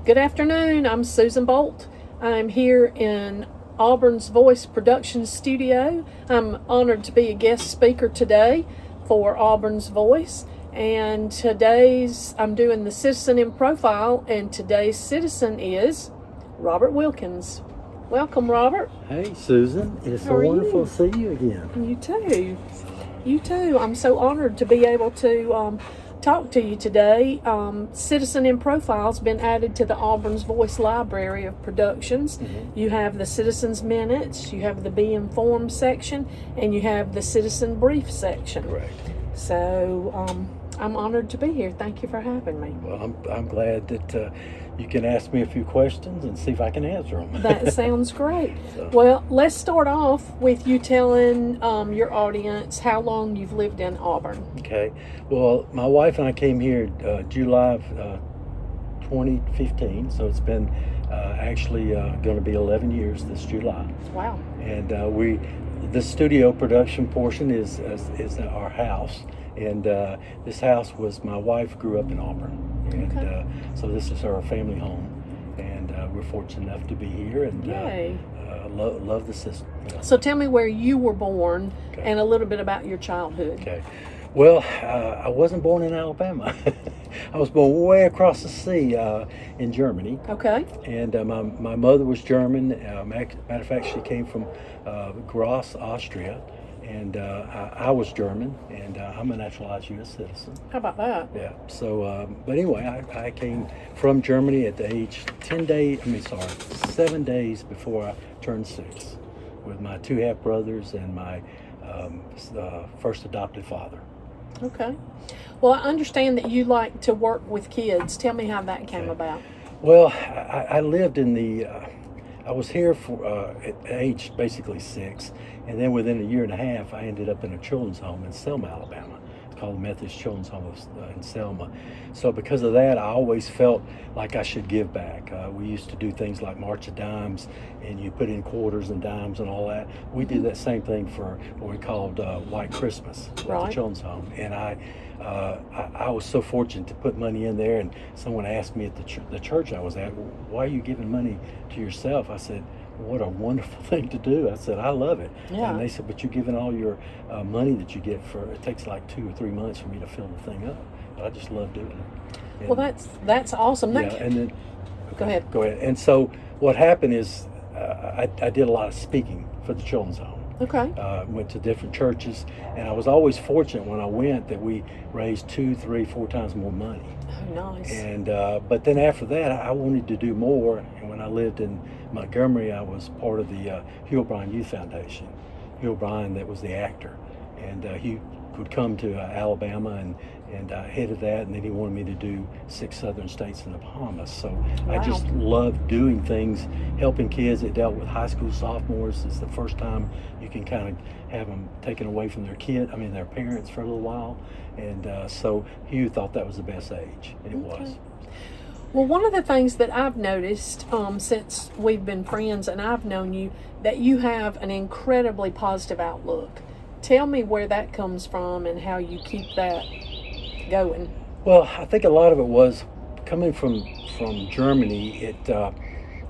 Good afternoon. I'm Susan Bolt. I'm here in Auburns Voice production studio. I'm honored to be a guest speaker today for Auburns Voice. And I'm doing the Citizen in Profile, and today's citizen is Robert Wilkins. Welcome, Robert. Hey, Susan. It's so wonderful to see you again. You too. You too. I'm so honored to be able to talk to you today. Citizen in Profile's been added to the Auburns Voice library of productions. Mm-hmm. You have the Citizen's Minutes, you have the Be Informed section, and you have the Citizen Brief section. Correct. So I'm honored to be here. Thank you for having me. Well, I'm glad that you can ask me a few questions and see if I can answer them. That sounds great. So. Well, let's start off with you telling your audience how long you've lived in Auburn. Okay. Well, my wife and I came here July of 2015, so it's been actually going to be 11 years this July. Wow. And the studio production portion is our house. And this house was, my wife grew up in Auburn. And Okay. So this is our family home. And we're fortunate enough to be here and love the system. So tell me where you were born, Okay. and a little bit about your childhood. Okay. Well, I wasn't born in Alabama. I was born way across the sea in Germany. Okay. And my mother was German. Matter of fact, she came from Graz, Austria. And I was German, and I'm a naturalized US citizen. How about that? Yeah. So, but anyway, I came from Germany at the age 7 days before I turned 6, with my 2 half brothers and my first adopted father. Okay. Well, I understand that you like to work with kids. Tell me how that came about. Well, I lived in the. I was here for at age basically 6, and then within a year and a half, I ended up in a children's home in Selma, Alabama. It's called the Methodist Children's Home in Selma. So because of that, I always felt like I should give back. We used to do things like March of Dimes, and you put in quarters and dimes and all that. We did that same thing for what we called White Christmas at the children's home, and I was so fortunate to put money in there, and someone asked me at the church I was at, why are you giving money to yourself? I said, what a wonderful thing to do. I said, I love it. Yeah. And they said, but you're giving all your money that you get it takes like 2 or 3 months for me to fill the thing up. But I just love doing it. And, Well, that's awesome. yeah, and then Go ahead. Go ahead. And so what happened is I did a lot of speaking for the children's home. Okay. Went to different churches, and I was always fortunate when I went that we raised 2, 3, 4 times more money. Oh, nice. And but then after that, I wanted to do more. And when I lived in Montgomery, I was part of the Hugh O'Brian Youth Foundation. Hugh O'Brian, that was the actor, and he would come to Alabama and headed that, and then he wanted me to do 6 southern states in the Bahamas. So Wow. I just loved doing things, helping kids. It dealt with high school sophomores. It's the first time you can kind of have them taken away from their parents for a little while. And so Hugh thought that was the best age, and it was. Well, one of the things that I've noticed since we've been friends and I've known you, that you have an incredibly positive outlook. Tell me where that comes from and how you keep that going. Well, I think a lot of it was coming from Germany.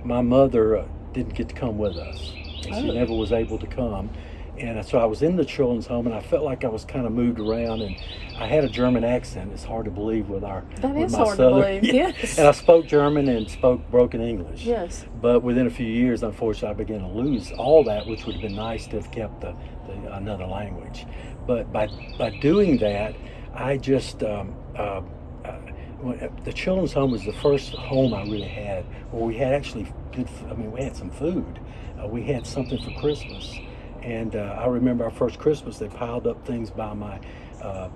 My mother didn't get to come with us. She never was able to come. And so I was in the children's home, and I felt like I was kind of moved around, and I had a German accent. It's hard to believe with my hard southern. to believe, yes. And I spoke German and spoke broken English. Yes. But within a few years, unfortunately, I began to lose all that, which would have been nice to have kept another language. But by doing that, I just the children's home was the first home I really had where we had actually we had some food. We had something for Christmas. And I remember our first Christmas, they piled up things by my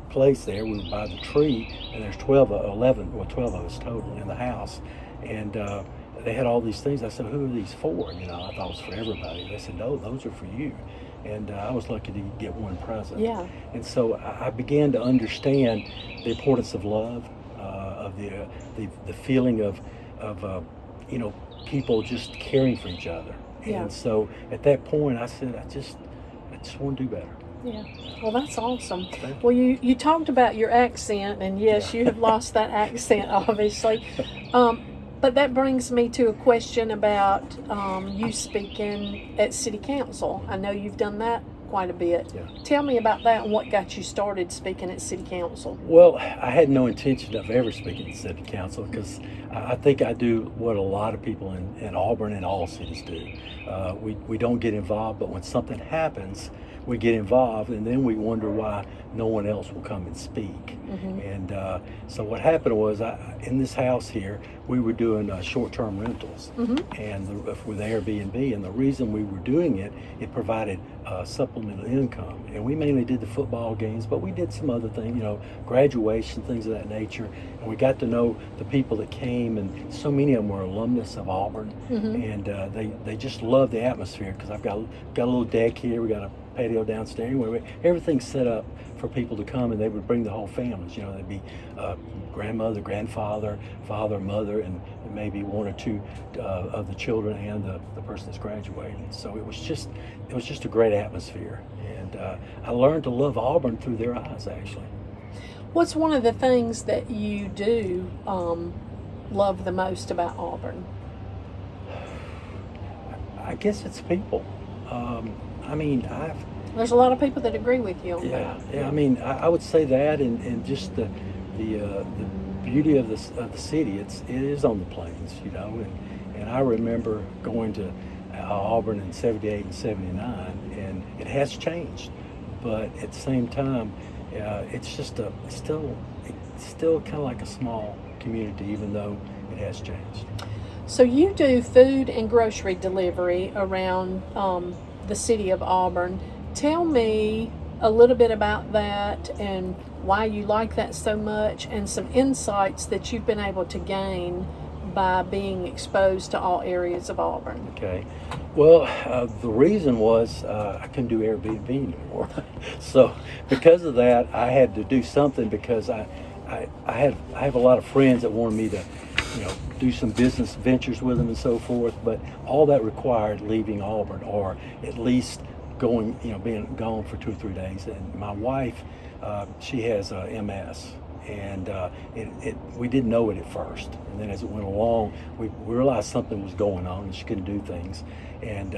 place there. We were by the tree, and there's 12 of us total in the house. And they had all these things. I said, who are these for? I thought it was for everybody. They said, no, those are for you. And I was lucky to get one present. Yeah. And so I began to understand the importance of love, of the feeling of people just caring for each other. Yeah. And so at that point, I said, I just want to do better. Yeah. Well, that's awesome. Well, you talked about your accent, and yes, you have lost that accent, obviously. But that brings me to a question about you speaking at City Council. I know you've done that quite a bit. Yeah. Tell me about that and what got you started speaking at City Council. Well, I had no intention of ever speaking at City Council because I think I do what a lot of people in Auburn and all cities do. We don't get involved, but when something happens, we get involved, and then we wonder why no one else will come and speak. And so what happened was, in this house here, we were doing short-term rentals and with Airbnb, and the reason we were doing it, it provided supplemental income. And we mainly did the football games, but we did some other things, you know, graduation, things of that nature. And we got to know the people that came, and so many of them were alumnus of Auburn, and they just loved the atmosphere because I've got a little deck here, we got a patio downstairs. Anyway, everything's set up for people to come, and they would bring the whole families. You know, there'd be grandmother, grandfather, father, mother, and maybe one or two of the children and the person that's graduating. So it was just a great atmosphere, and I learned to love Auburn through their eyes, actually. What's one of the things that you do love the most about Auburn? I guess it's people. I mean, There's a lot of people that agree with you on that. Yeah. I mean, I would say that, and just the beauty of the city. It is on the plains, you know, and I remember going to Auburn in '78 and '79, and it has changed, but at the same time, it's just still kind of like a small community, even though it has changed. So you do food and grocery delivery around the city of Auburn. Tell me a little bit about that and why you like that so much, and some insights that you've been able to gain by being exposed to all areas of Auburn. Okay. Well, the reason was I couldn't do Airbnb anymore. So because of that, I had to do something, because I have a lot of friends that wanted me to, you know, do some business ventures with them and so forth, but all that required leaving Auburn, or at least going, you know, being gone for 2 or 3 days. And my wife, she has MS, and we didn't know it at first, and then as it went along, we realized something was going on and she couldn't do things, and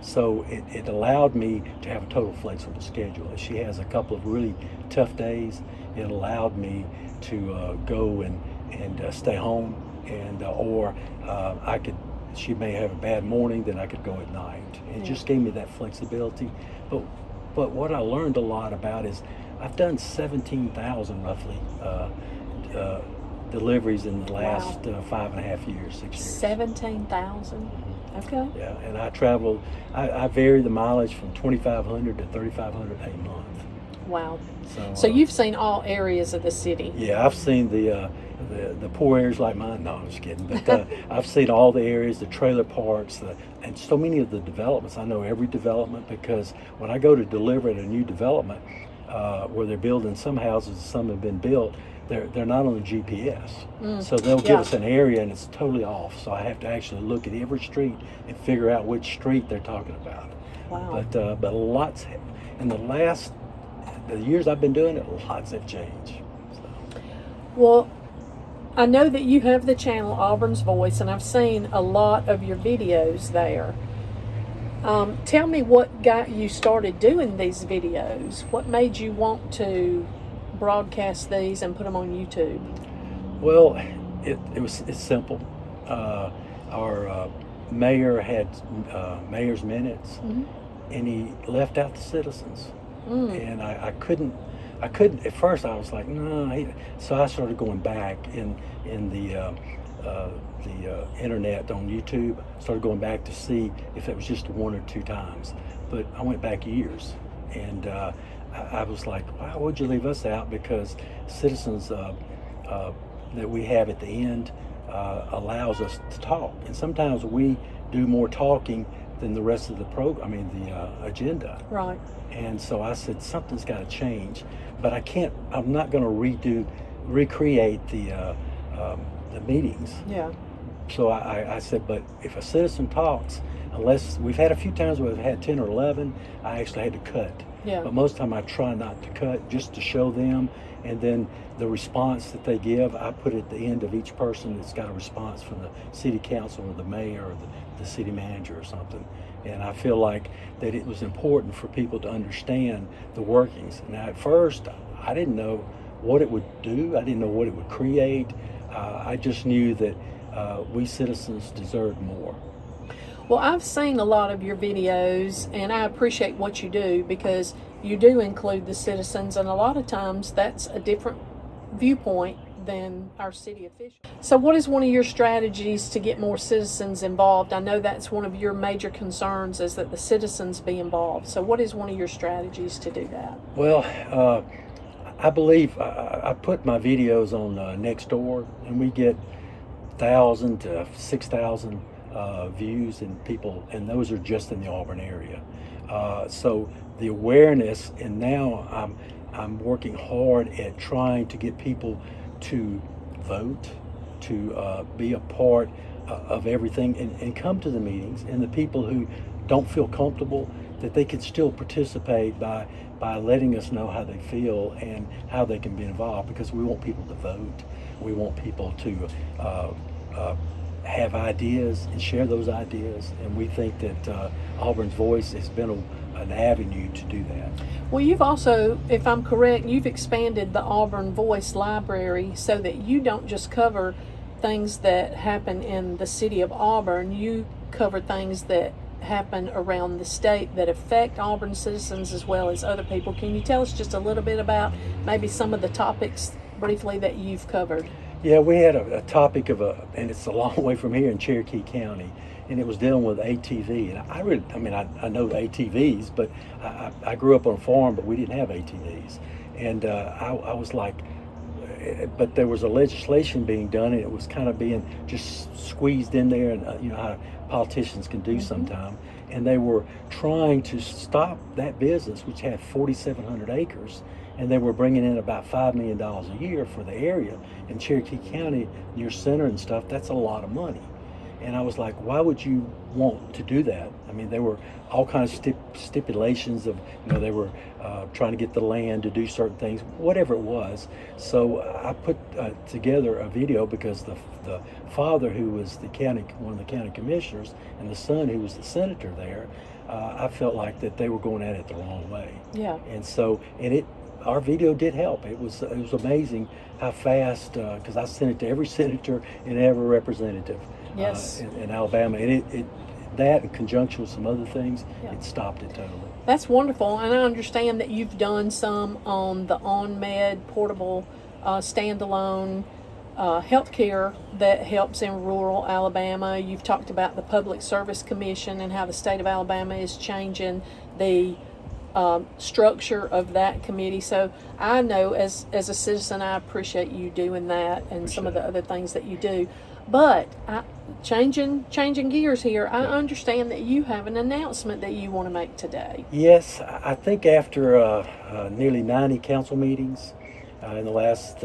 so it allowed me to have a total flexible schedule. If she has a couple of really tough days, it allowed me to go and stay home, and or she may have a bad morning, then I could go at night. It just gave me that flexibility. But what I learned a lot about is I've done 17,000 roughly deliveries in the last 5.5 years, 6 years. 17,000? Okay. Yeah, and I traveled, I vary the mileage from 2,500 to 3,500 a month. Wow. So you've seen all areas of the city. Yeah, I've seen the poor areas like mine. No, I'm just kidding. But I've seen all the areas, the trailer parks, and so many of the developments. I know every development, because when I go to deliver at a new development where they're building some houses, some have been built, they're not on the GPS. So they'll give us an area and it's totally off. So I have to actually look at every street and figure out which street they're talking about. Wow. But lots, in the years I've been doing it, lots have changed. So. Well, I know that you have the channel Auburns Voice, and I've seen a lot of your videos there. Tell me what got you started doing these videos. What made you want to broadcast these and put them on YouTube? Well, it's simple. Our mayor had mayor's minutes, and he left out the citizens. And I couldn't at first. I was like, no. So I started going back in the internet on YouTube. Started going back to see if it was just 1 or 2 times, but I went back years, and I was like, why would you leave us out? Because citizens that we have at the end allows us to talk, and sometimes we do more talking than the rest of the program. I mean, the agenda. Right. And so I said, something's got to change, but I'm not going to recreate the meetings. Yeah. So I said, but if a citizen talks, unless we've had a few times where we've had 10 or 11, I actually had to cut Yeah. But most of the time I try not to cut, just to show them, and then the response that they give, I put at the end of each person that's got a response from the city council or the mayor or the city manager or something. And I feel like that it was important for people to understand the workings. Now, at first, I didn't know what it would do. I didn't know what it would create. I just knew that we citizens deserved more. Well, I've seen a lot of your videos, and I appreciate what you do because you do include the citizens, and a lot of times that's a different viewpoint than our city officials. So what is one of your strategies to get more citizens involved? I know that's one of your major concerns, is that the citizens be involved. So what is one of your strategies to do that? Well, I believe I put my videos on Nextdoor, and we get 1,000 to 6,000 views, and people, and those are just in the Auburn area. So the awareness, and now I'm working hard at trying to get people to vote, to be a part of everything, and come to the meetings. And the people who don't feel comfortable, that they can still participate by letting us know how they feel and how they can be involved, because we want people to vote. We want people to have ideas and share those ideas, and we think that Auburn's Voice has been an avenue to do that. Well, you've also, if I'm correct, you've expanded the Auburn Voice library so that you don't just cover things that happen in the city of Auburn. You cover things that happen around the state that affect Auburn citizens as well as other people. Can you tell us just a little bit about maybe some of the topics briefly that you've covered? Yeah, we had a topic of and it's a long way from here in Cherokee County, and it was dealing with ATV. And I know ATVs, but I grew up on a farm, but we didn't have ATVs. And I was like, but there was a legislation being done, and it was kind of being just squeezed in there, and you know how politicians can do sometimes. And they were trying to stop that business, which had 4,700 acres, and they were bringing in about $5 million a year for the area. In Cherokee County, near center and stuff, that's a lot of money. And I was like, why would you want to do that? I mean, there were all kinds of stipulations of, you know, they were trying to get the land to do certain things, whatever it was. So I put together a video, because the father, who was one of the county commissioners, and the son, who was the senator there, I felt like that they were going at it the wrong way. Yeah. And so, our video did help. It was amazing how fast, because I sent it to every senator and every representative. Yes. In Alabama, and that in conjunction with some other things, it stopped it totally. That's wonderful, and I understand that you've done some on the OnMed portable standalone healthcare that helps in rural Alabama. You've talked about the Public Service Commission and how the state of Alabama is changing the structure of that committee. So I know as a citizen, I appreciate you doing that and some of the other things that you do. But changing gears here, I understand that you have an announcement that you want to make today. Yes, I think after nearly 90 council meetings in the last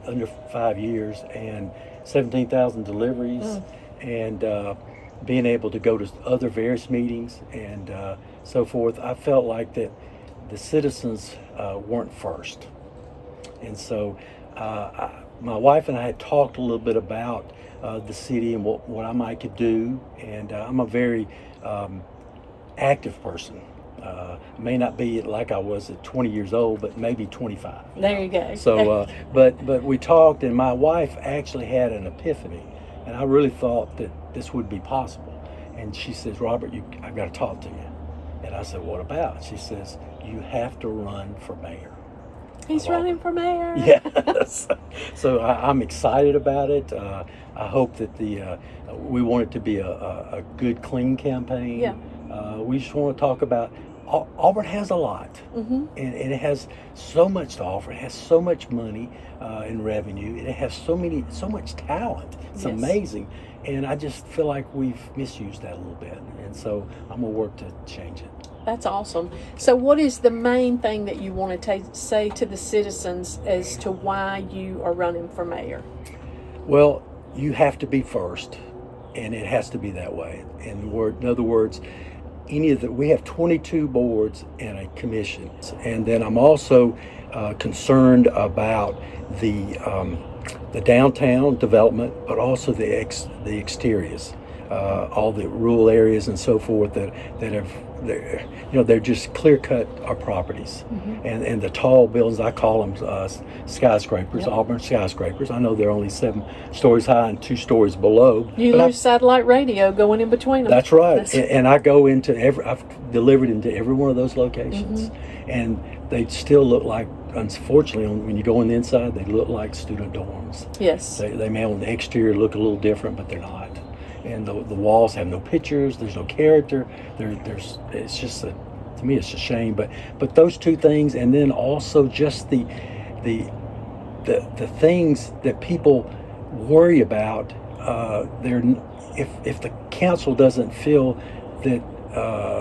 under 5 years, and 17,000 deliveries, and being able to go to other various meetings and so forth, I felt like that the citizens weren't first. And so my wife and I had talked a little bit about the city and what I might could do, and I'm a very active person. May not be like I was at 20 years old, but maybe 25. There you go. So, but we talked, and my wife actually had an epiphany, and I really thought that this would be possible. And she says, "Robert, I've got to talk to you." And I said, "What about?" She says, "You have to run for mayor." He's running for mayor. Yes. So I'm excited about it. I hope that we want it to be a good, clean campaign. Yeah. We just want to talk about Auburn has a lot, and it has so much to offer. It has so much money in revenue. It has so much talent. It's amazing, and I just feel like we've misused that a little bit. And so I'm gonna work to change it. That's awesome. So what is the main thing that you want to say to the citizens as to why you are running for mayor? Well, you have to be first, and it has to be that way. In other words, any of the, we have 22 boards and a commission. And then I'm also concerned about the downtown development, but also the exteriors, all the rural areas and so forth that have, they're just clear cut our properties. And the tall buildings, I call them skyscrapers, Auburn skyscrapers. I know they're only 7 stories high and 2 stories below. You lose satellite radio going in between them. That's right. And I go into I've delivered into every one of those locations, and they still look like, unfortunately, when you go on the inside, they look like student dorms. Yes. They may on the exterior look a little different, but they're not. And the walls have no pictures. There's no character. It's just to me, it's a shame. But those 2 things, and then also just the things that people worry about. If the council doesn't feel that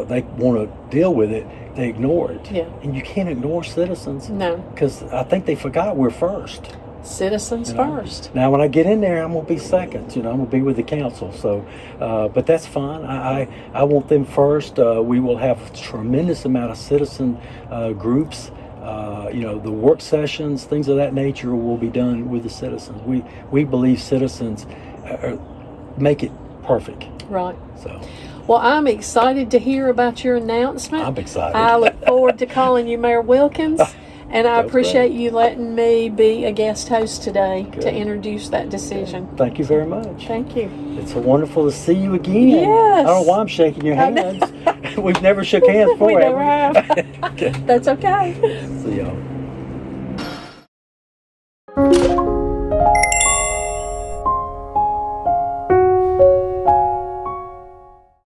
they want to deal with it, they ignore it. Yeah. And you can't ignore citizens. No. Because I think they forgot we're first. Citizens first. Now, when I get in there, I'm going to be second. I'm going to be with the council. So, but that's fine. I want them first. We will have a tremendous amount of citizen groups. The work sessions, things of that nature, will be done with the citizens. We believe citizens make it perfect. Right. So. Well, I'm excited to hear about your announcement. I'm excited. I look forward to calling you Mayor Wilkins. And I appreciate you letting me be a guest host today to introduce that decision. Thank you very much. Thank you. It's wonderful to see you again. Yes. I don't know why I'm shaking your hands. We've never shook hands before. We never have. That's okay. See y'all.